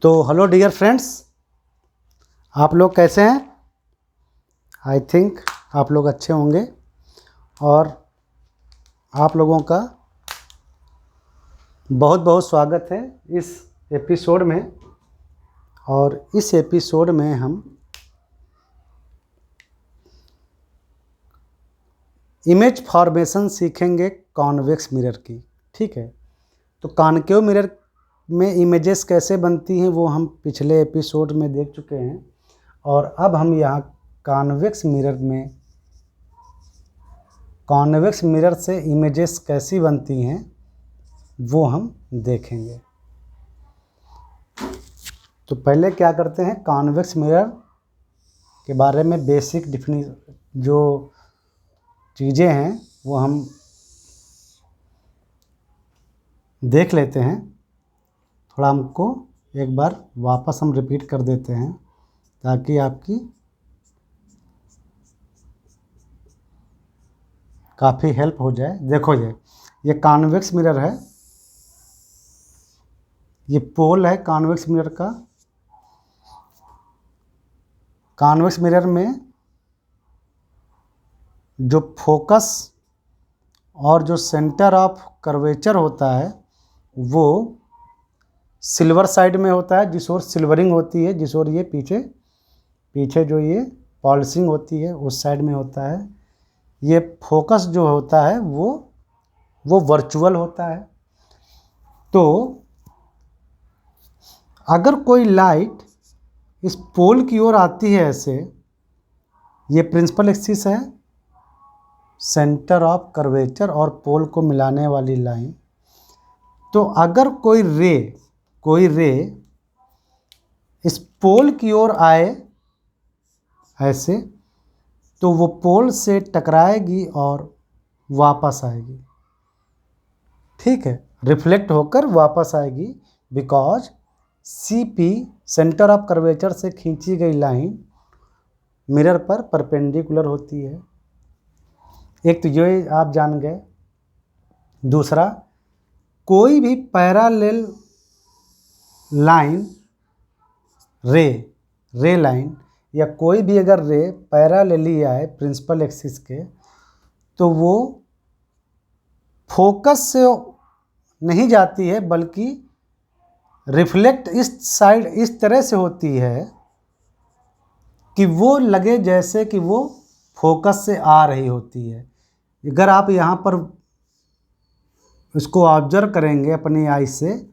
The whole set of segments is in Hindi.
तो हेलो डियर फ्रेंड्स, आप लोग कैसे हैं? आई थिंक आप लोग अच्छे होंगे और आप लोगों का बहुत बहुत स्वागत है इस एपिसोड में। और इस एपिसोड में हम इमेज फॉर्मेशन सीखेंगे कॉन्वेक्स मिरर की। ठीक है, तो कॉनकेव मिरर में इमेजेस कैसे बनती हैं वो हम पिछले एपिसोड में देख चुके हैं और अब हम यहाँ कॉन्वेक्स मिरर से इमेजेस कैसी बनती हैं वो हम देखेंगे। तो पहले क्या करते हैं, कॉन्वेक्स मिरर के बारे में बेसिक जो चीज़ें हैं वो हम देख लेते हैं। थोड़ा हमको एक बार वापस हम रिपीट कर देते हैं ताकि आपकी काफ़ी हेल्प हो जाए। देखो ये कॉन्वेक्स मिरर है, ये पोल है कॉन्वेक्स मिरर का। कॉन्वेक्स मिरर में जो फोकस और जो सेंटर ऑफ कर्वेचर होता है वो सिल्वर साइड में होता है, जिस ओर सिल्वरिंग होती है, जिस ओर ये पीछे जो ये पॉलिशिंग होती है उस साइड में होता है। ये फोकस जो होता है वो वर्चुअल होता है। तो अगर कोई लाइट इस पोल की ओर आती है ऐसे, ये प्रिंसिपल एक्सिस है, सेंटर ऑफ कर्वेचर और पोल को मिलाने वाली लाइन। तो अगर कोई रे इस पोल की ओर आए ऐसे, तो वो पोल से टकराएगी और वापस आएगी। ठीक है, रिफ्लेक्ट होकर वापस आएगी, because CP centre of curvature से खींची गई लाइन मिरर पर परपेंडिकुलर होती है। एक तो ये आप जान गए। दूसरा, कोई भी पैरेलल लाइन रे लाइन या कोई भी अगर रे पैरेलली आए प्रिंसिपल एक्सिस के, तो वो फोकस से नहीं जाती है बल्कि रिफ्लेक्ट इस साइड इस तरह से होती है कि वो लगे जैसे कि वो फोकस से आ रही होती है। अगर आप यहाँ पर इसको ऑब्जर्व करेंगे अपनी आई से,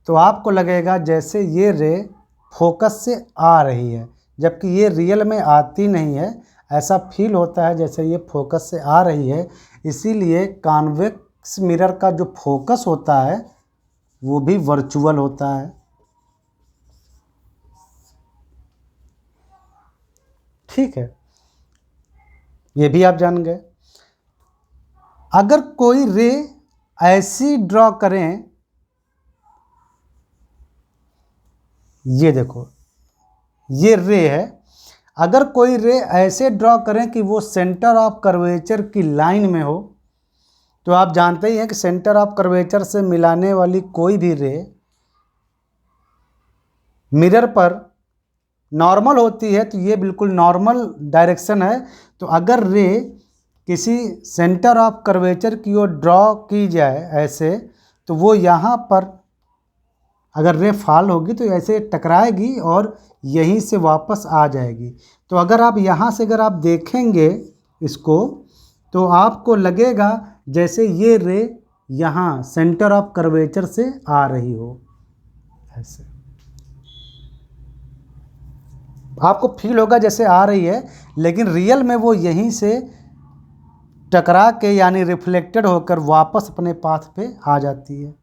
तो आपको लगेगा जैसे ये रे फोकस से आ रही है, जबकि ये रियल में आती नहीं है। ऐसा फील होता है जैसे ये फोकस से आ रही है। इसीलिए कॉन्वेक्स मिरर का जो फोकस होता है वो भी वर्चुअल होता है। ठीक है, ये भी आप जान गए। अगर कोई रे ऐसी ड्रॉ करें, ये देखो ये रे है, अगर कोई रे ऐसे ड्रॉ करें कि वो सेंटर ऑफ कर्वेचर की लाइन में हो, तो आप जानते ही हैं कि सेंटर ऑफ कर्वेचर से मिलाने वाली कोई भी रे मिरर पर नॉर्मल होती है, तो ये बिल्कुल नॉर्मल डायरेक्शन है। तो अगर रे किसी सेंटर ऑफ कर्वेचर की ओर ड्रॉ की जाए ऐसे, तो वो यहाँ पर अगर रे फॉल होगी तो ऐसे टकराएगी और यहीं से वापस आ जाएगी। तो अगर आप यहाँ से अगर आप देखेंगे इसको, तो आपको लगेगा जैसे ये रे यहाँ सेंटर ऑफ कर्वेचर से आ रही हो। ऐसे आपको फील होगा जैसे आ रही है, लेकिन रियल में वो यहीं से टकरा के यानी रिफ्लेक्टेड होकर वापस अपने पाथ पे आ जाती है।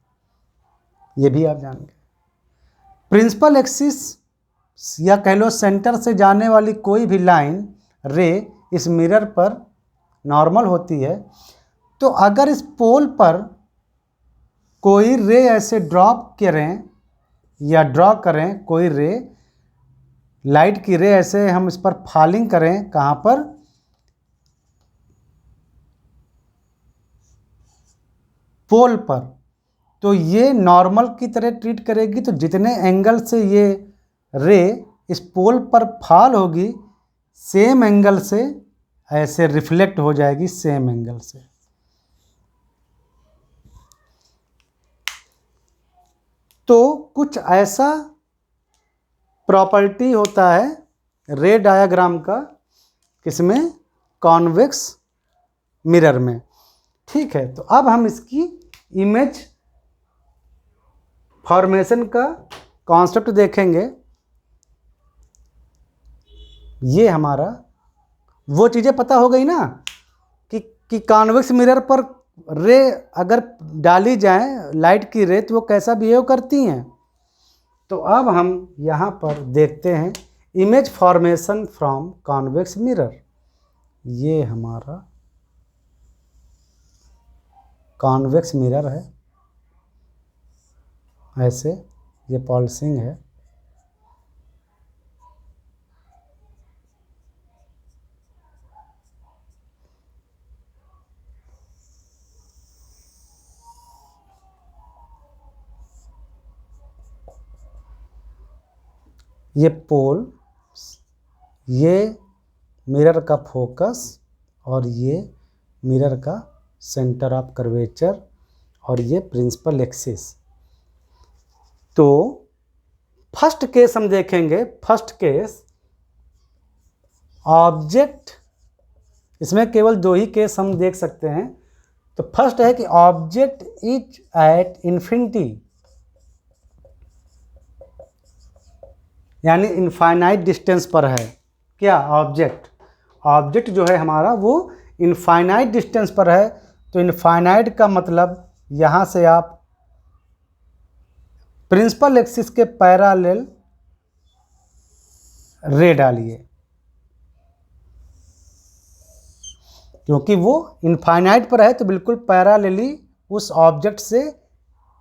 ये भी आप जानेंगे। प्रिंसिपल एक्सिस या कह लो सेंटर से जाने वाली कोई भी लाइन रे इस मिरर पर नॉर्मल होती है। तो अगर इस पोल पर कोई रे ऐसे ड्रॉप करें या ड्रॉ करें, कोई रे लाइट की रे ऐसे हम इस पर फॉलिंग करें, कहाँ पर, पोल पर, तो ये नॉर्मल की तरह ट्रीट करेगी, तो जितने एंगल से ये रे इस पोल पर फॉल होगी सेम एंगल से ऐसे रिफ्लेक्ट हो जाएगी सेम एंगल से। तो कुछ ऐसा प्रॉपर्टी होता है रे डायग्राम का, किसमें, कॉन्वेक्स मिरर में। ठीक है, तो अब हम इसकी इमेज फॉर्मेशन का कॉन्सेप्ट देखेंगे। ये हमारा वो चीज़ें पता हो गई ना कि कॉन्वेक्स मिरर पर रे अगर डाली जाए लाइट की रे तो वो कैसा बिहेव करती हैं। तो अब हम यहाँ पर देखते हैं image formation from convex mirror. ये हमारा कॉन्वेक्स मिरर है, ऐसे ये पॉलिशिंग है। ये पोल, ये मिरर का फोकस और ये मिरर का सेंटर ऑफ कर्वेचर और ये प्रिंसिपल एक्सिस। तो फर्स्ट केस हम देखेंगे। फर्स्ट केस ऑब्जेक्ट, इसमें केवल दो ही केस हम देख सकते हैं। तो फर्स्ट है कि ऑब्जेक्ट इज एट इन्फिनिटी, यानी इनफाइनाइट डिस्टेंस पर है। क्या ऑब्जेक्ट जो है हमारा वो इनफाइनाइट डिस्टेंस पर है। तो इनफाइनाइट का मतलब यहाँ से आप प्रिंसिपल एक्सिस के पैरेलल रे डालिए, क्योंकि वो इनफाइनाइट पर है तो बिल्कुल पैरेलली उस ऑब्जेक्ट से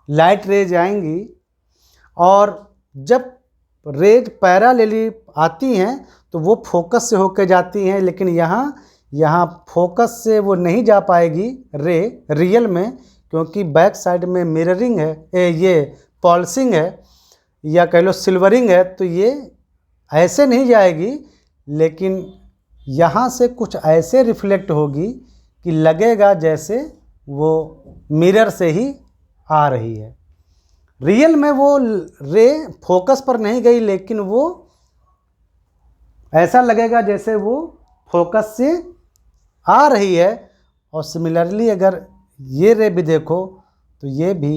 लाइट रेज आएंगी। और जब रेज पैरेलली आती हैं तो वो फोकस से होकर जाती हैं, लेकिन यहाँ फोकस से वो नहीं जा पाएगी रे रियल में, क्योंकि बैक साइड में मिररिंग है, ये पॉलिशिंग है या कह लो सिल्वरिंग है। तो ये ऐसे नहीं जाएगी, लेकिन यहाँ से कुछ ऐसे रिफ्लेक्ट होगी कि लगेगा जैसे वो मिरर से ही आ रही है। रियल में वो रे फोकस पर नहीं गई, लेकिन वो ऐसा लगेगा जैसे वो फोकस से आ रही है। और सिमिलरली अगर ये रे भी देखो तो ये भी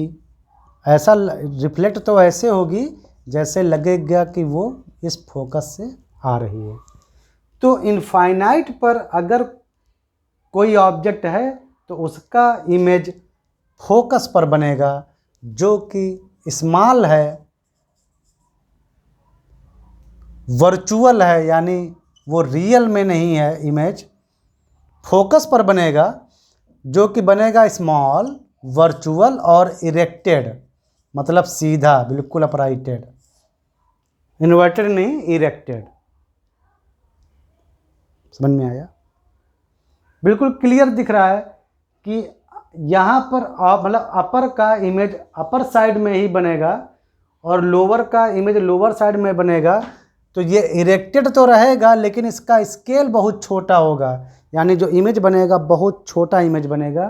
ऐसा रिफ्लेक्ट तो ऐसे होगी जैसे लगेगा कि वो इस फोकस से आ रही है। तो इनफाइनाइट पर अगर कोई ऑब्जेक्ट है तो उसका इमेज फोकस पर बनेगा, जो कि स्मॉल है, वर्चुअल है, यानी वो रियल में नहीं है। इमेज फोकस पर बनेगा, जो कि बनेगा स्मॉल, वर्चुअल और इरेक्टेड, मतलब सीधा, बिल्कुल अपराइटेड, इन्वर्टेड नहीं, इरेक्टेड। समझ में आया? बिल्कुल क्लियर दिख रहा है कि यहाँ पर मतलब अपर का इमेज अपर साइड में ही बनेगा और लोअर का इमेज लोअर साइड में बनेगा। तो ये इरेक्टेड तो रहेगा, लेकिन इसका स्केल बहुत छोटा होगा, यानी जो इमेज बनेगा बहुत छोटा इमेज बनेगा।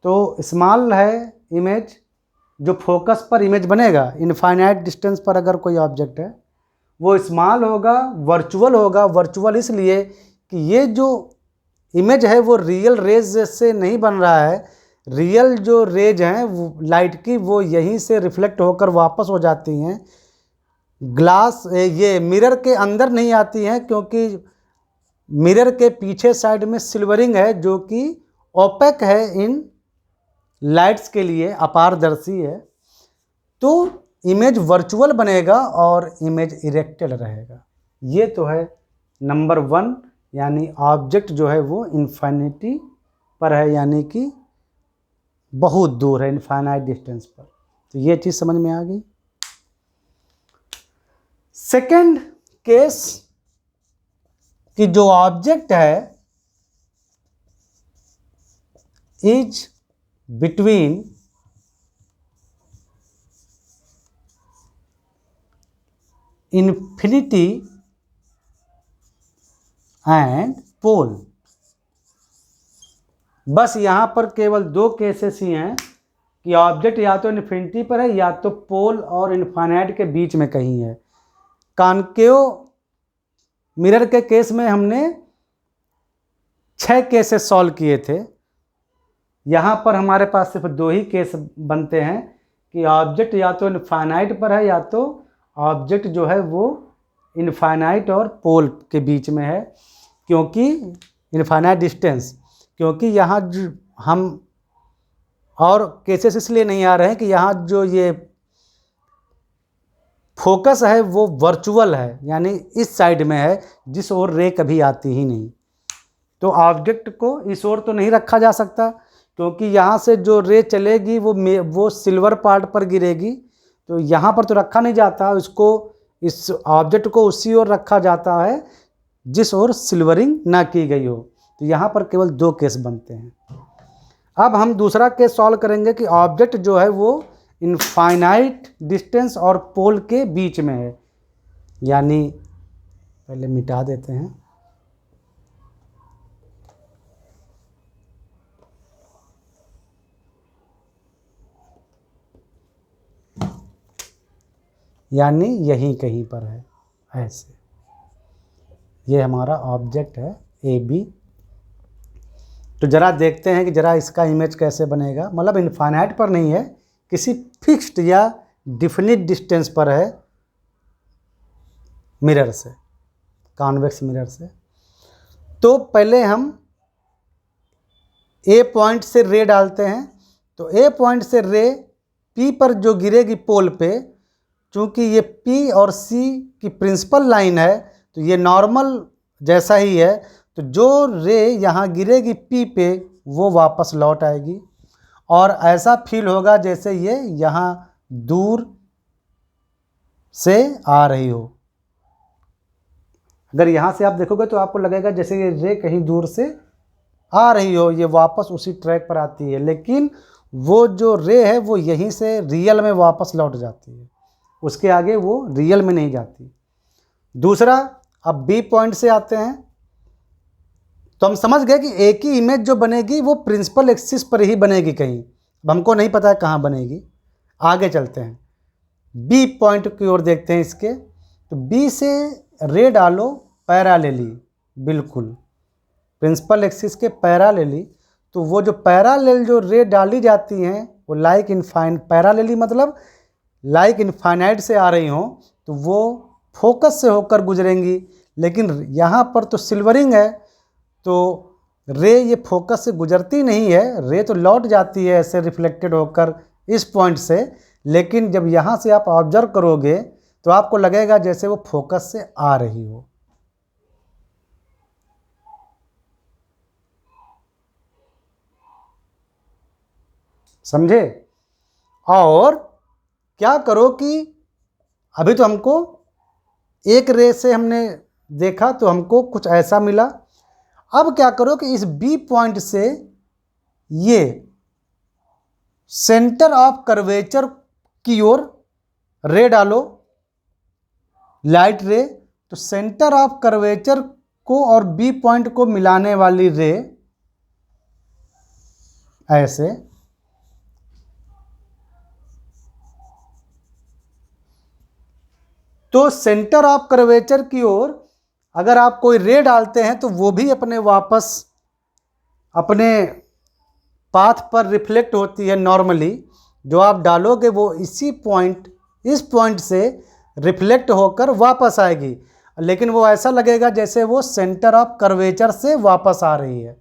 तो स्मॉल है इमेज, जो फोकस पर इमेज बनेगा इनफाइनाइट डिस्टेंस पर अगर कोई ऑब्जेक्ट है वो स्मॉल होगा, वर्चुअल होगा। वर्चुअल इसलिए कि ये जो इमेज है वो रियल रेज से नहीं बन रहा है। रियल जो रेज हैं वो लाइट की, वो यहीं से रिफ्लेक्ट होकर वापस हो जाती हैं, ग्लास ये मिरर के अंदर नहीं आती हैं, क्योंकि मिरर के पीछे साइड में सिल्वरिंग है, जो कि ओपेक है इन लाइट्स के लिए, अपारदर्शी है। तो इमेज वर्चुअल बनेगा और इमेज इरेक्टेड रहेगा। ये तो है नंबर 1, यानी ऑब्जेक्ट जो है वो इन्फिनिटी पर है, यानी कि बहुत दूर है, इनफाइनाइट डिस्टेंस पर। तो ये चीज़ समझ में आ गई। सेकंड केस कि जो ऑब्जेक्ट है is between infinity and pole. बस यहाँ पर केवल दो केसेस ही हैं कि ऑब्जेक्ट या तो इन्फिनिटी पर है या तो पोल और इनफाइनाइट के बीच में कहीं है। कॉनकेव मिरर के केस में हमने 6 केसेस सॉल्व किए थे। यहाँ पर हमारे पास सिर्फ 2 ही केस बनते हैं कि ऑब्जेक्ट या तो इनफाइनाइट पर है या तो ऑब्जेक्ट जो है वो इनफाइनाइट और पोल के बीच में है, क्योंकि इनफाइनाइट डिस्टेंस, क्योंकि यहाँ हम और केसेस इसलिए नहीं आ रहे हैं कि यहाँ जो ये फोकस है वो वर्चुअल है, यानी इस साइड में है जिस ओर रे कभी आती ही नहीं। तो ऑब्जेक्ट को इस ओर तो नहीं रखा जा सकता, क्योंकि यहाँ से जो रे चलेगी वो सिल्वर पार्ट पर गिरेगी, तो यहाँ पर तो रखा नहीं जाता, इसको इस ऑब्जेक्ट को उसी ओर रखा जाता है जिस ओर सिल्वरिंग ना की गई हो। तो यहाँ पर केवल 2 केस बनते हैं। अब हम दूसरा केस सॉल्व करेंगे कि ऑब्जेक्ट जो है वो इनफाइनाइट डिस्टेंस और पोल के बीच में है, यानी पहले मिटा देते हैं। यानी यहीं कहीं पर है, ऐसे। ये हमारा ऑब्जेक्ट है ए बी। तो ज़रा देखते हैं कि ज़रा इसका इमेज कैसे बनेगा। मतलब इनफाइनाइट पर नहीं है, किसी फिक्स्ड या डिफिनिट डिस्टेंस पर है मिरर से, कॉन्वेक्स मिरर से। तो पहले हम ए पॉइंट से रे डालते हैं। तो ए पॉइंट से रे पी पर जो गिरेगी पोल पे, चूँकि ये पी और सी की प्रिंसिपल लाइन है तो ये नॉर्मल जैसा ही है, तो जो रे यहाँ गिरेगी पी पे वो वापस लौट आएगी और ऐसा फील होगा जैसे ये यहाँ दूर से आ रही हो। अगर यहाँ से आप देखोगे तो आपको लगेगा जैसे ये रे कहीं दूर से आ रही हो, ये वापस उसी ट्रैक पर आती है, लेकिन वो जो रे है वो यहीं से रियल में वापस लौट जाती है, उसके आगे वो रियल में नहीं जाती। दूसरा, अब बी पॉइंट से आते हैं। तो हम समझ गए कि एक ही इमेज जो बनेगी वो प्रिंसिपल एक्सिस पर ही बनेगी कहीं। अब हमको नहीं पता है कहाँ बनेगी। आगे चलते हैं, बी पॉइंट की ओर देखते हैं इसके। तो बी से रे डालो पैरालेली, बिल्कुल प्रिंसिपल एक्सिस के पैरालेली। तो वो जो पैरालेल जो रे डाली जाती हैं वो लाइक इनफाइन, पैरालेली मतलब लाइक इनफाइनाइट से आ रही हों, तो वो फोकस से होकर गुजरेंगी। लेकिन यहाँ पर तो सिल्वरिंग है, तो रे ये फोकस से गुजरती नहीं है, रे तो लौट जाती है ऐसे रिफ्लेक्टेड होकर इस पॉइंट से। लेकिन जब यहाँ से आप ऑब्जर्व करोगे तो आपको लगेगा जैसे वो फोकस से आ रही हो। समझे? और क्या करो कि अभी तो हमको एक रे से हमने देखा तो हमको कुछ ऐसा मिला। अब क्या करो कि इस बी पॉइंट से ये सेंटर ऑफ कर्वेचर की ओर रे डालो, लाइट रे। तो सेंटर ऑफ कर्वेचर को और बी पॉइंट को मिलाने वाली रे ऐसे, तो सेंटर ऑफ कर्वेचर की ओर अगर आप कोई रे डालते हैं तो वो भी अपने वापस अपने पाथ पर रिफ्लेक्ट होती है। नॉर्मली जो आप डालोगे वो इसी पॉइंट, इस पॉइंट से रिफ्लेक्ट होकर वापस आएगी, लेकिन वो ऐसा लगेगा जैसे वो सेंटर ऑफ कर्वेचर से वापस आ रही है।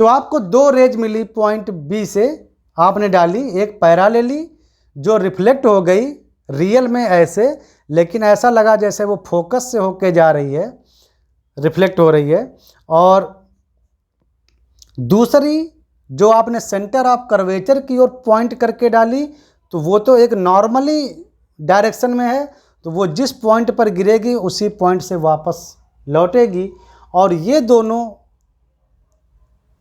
तो आपको 2 रेज मिली पॉइंट बी से, आपने डाली, एक पैरालेली जो रिफ्लेक्ट हो गई रियल में ऐसे, लेकिन ऐसा लगा जैसे वो फोकस से होके जा रही है, रिफ्लेक्ट हो रही है। और दूसरी जो आपने सेंटर ऑफ कर्वेचर की ओर पॉइंट करके डाली, तो वो तो एक नॉर्मली डायरेक्शन में है, तो वो जिस पॉइंट पर गिरेगी उसी पॉइंट से वापस लौटेगी। और ये दोनों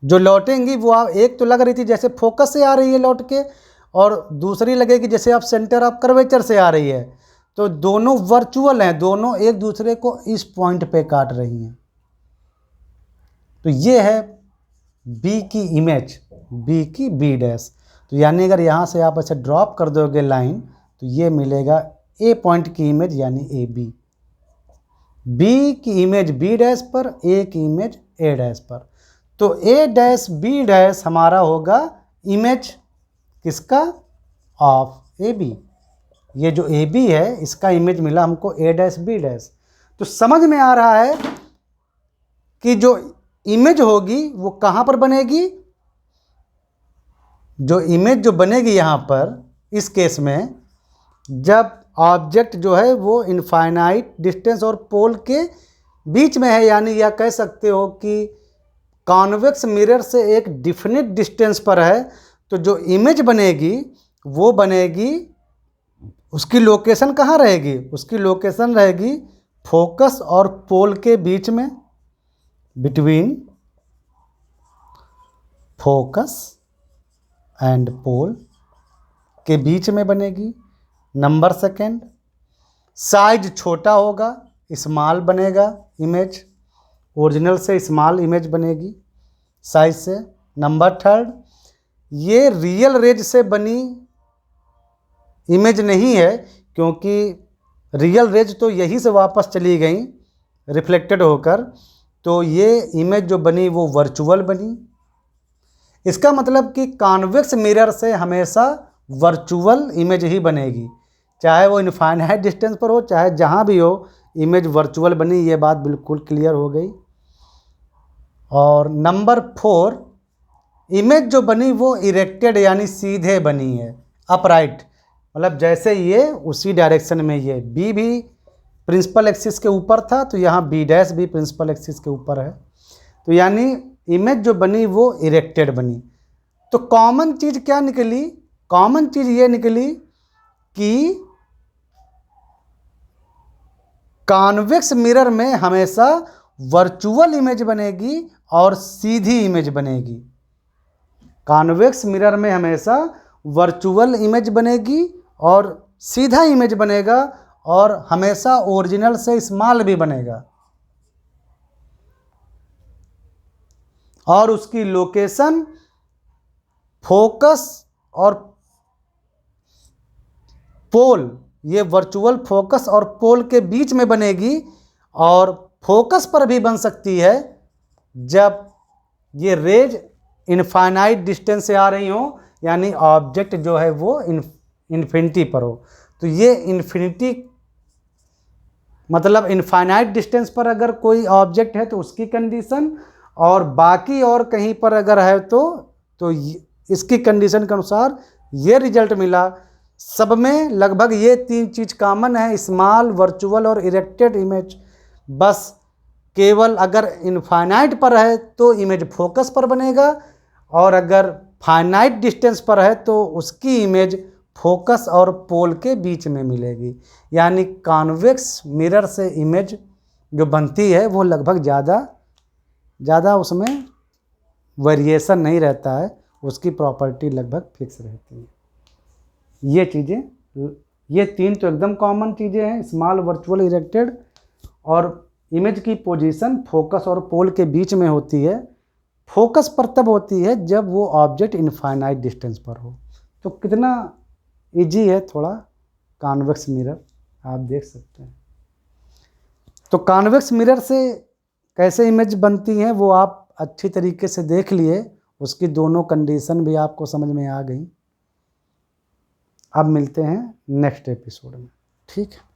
जो लौटेंगी वो आप, एक तो लग रही थी जैसे फोकस से आ रही है लौट के, और दूसरी लगेगी जैसे आप सेंटर ऑफ कर्वेचर से आ रही है। तो दोनों वर्चुअल हैं, दोनों एक दूसरे को इस पॉइंट पे काट रही हैं। तो ये है बी की इमेज, बी की बी डैश। तो यानी अगर यहाँ से आप ऐसे ड्रॉप कर दोगे लाइन तो ये मिलेगा ए पॉइंट की इमेज यानी ए बी। बी की इमेज बी डैश पर, ए की इमेज ए डैश पर। तो ए डैश बी डैश हमारा होगा इमेज किसका? Of A B. ये जो ए बी है इसका इमेज मिला हमको ए डैश बी डैश। तो समझ में आ रहा है कि जो इमेज होगी वो कहाँ पर बनेगी? जो इमेज जो बनेगी यहाँ पर इस केस में, जब ऑब्जेक्ट जो है वो इनफाइनाइट डिस्टेंस और पोल के बीच में है, यानी यह कह सकते हो कि कॉन्वेक्स मिरर से एक डिफिनिट डिस्टेंस पर है, तो जो इमेज बनेगी वो बनेगी, उसकी लोकेशन कहाँ रहेगी? उसकी लोकेशन रहेगी फोकस और पोल के बीच में, बिटवीन फोकस एंड पोल के बीच में बनेगी। नंबर सेकेंड, साइज छोटा होगा, स्मॉल बनेगा इमेज, ओरिजिनल से स्मॉल इमेज बनेगी साइज से। नंबर थर्ड, ये रियल रेज से बनी इमेज नहीं है, क्योंकि रियल रेज तो यहीं से वापस चली गई रिफ्लेक्टेड होकर, तो ये इमेज जो बनी वो वर्चुअल बनी। इसका मतलब कि कॉन्वेक्स मिरर से हमेशा वर्चुअल इमेज ही बनेगी, चाहे वो इनफाइनाइट डिस्टेंस पर हो चाहे जहाँ भी हो, इमेज वर्चुअल बनी। ये बात बिल्कुल क्लियर हो गई। और नंबर फोर, इमेज जो बनी वो इरेक्टेड यानी सीधे बनी है, अपराइट, मतलब जैसे ये उसी डायरेक्शन में ये बी भी प्रिंसिपल एक्सिस के ऊपर था तो यहाँ बी डैश भी प्रिंसिपल एक्सिस के ऊपर है, तो यानी इमेज जो बनी वो इरेक्टेड बनी। तो कॉमन चीज़ क्या निकली? कॉमन चीज़ ये निकली कि कॉन्वेक्स मिरर में हमेशा वर्चुअल इमेज बनेगी और सीधी इमेज बनेगी। कॉन्वेक्स मिरर में हमेशा वर्चुअल इमेज बनेगी और सीधा इमेज बनेगा, और हमेशा ओरिजिनल से स्मॉल भी बनेगा, और उसकी लोकेशन फोकस और पोल, ये वर्चुअल फोकस और पोल के बीच में बनेगी, और फोकस पर भी बन सकती है जब ये रेज इनफाइनाइट डिस्टेंस से आ रही हो, यानी ऑब्जेक्ट जो है वो इन्फिनिटी पर हो। तो ये इन्फिनिटी मतलब इनफाइनाइट डिस्टेंस पर अगर कोई ऑब्जेक्ट है तो उसकी कंडीशन, और बाकी और कहीं पर अगर है तो इसकी कंडीशन के अनुसार ये रिजल्ट मिला। सब में लगभग ये तीन चीज़ कॉमन है, स्मॉल, वर्चुअल और इरेक्टेड इमेज। बस केवल अगर इनफाइनाइट पर है तो इमेज फोकस पर बनेगा, और अगर फाइनाइट डिस्टेंस पर है तो उसकी इमेज फोकस और पोल के बीच में मिलेगी। यानी कॉन्वेक्स मिरर से इमेज जो बनती है वो लगभग ज़्यादा उसमें वेरिएशन नहीं रहता है, उसकी प्रॉपर्टी लगभग फिक्स रहती है। ये चीज़ें, ये तीन तो एकदम कॉमन चीज़ें हैं, स्मॉल, वर्चुअल, इरेक्टेड, और इमेज की पोजीशन फोकस और पोल के बीच में होती है। फोकस पर तब होती है जब वो ऑब्जेक्ट इनफाइनाइट डिस्टेंस पर हो। तो कितना इजी है थोड़ा कॉन्वेक्स मिरर, आप देख सकते हैं। तो कॉन्वेक्स मिरर से कैसे इमेज बनती हैं वो आप अच्छी तरीके से देख लिए, उसकी दोनों कंडीशन भी आपको समझ में आ गई। अब मिलते हैं नेक्स्ट एपिसोड में, ठीक है।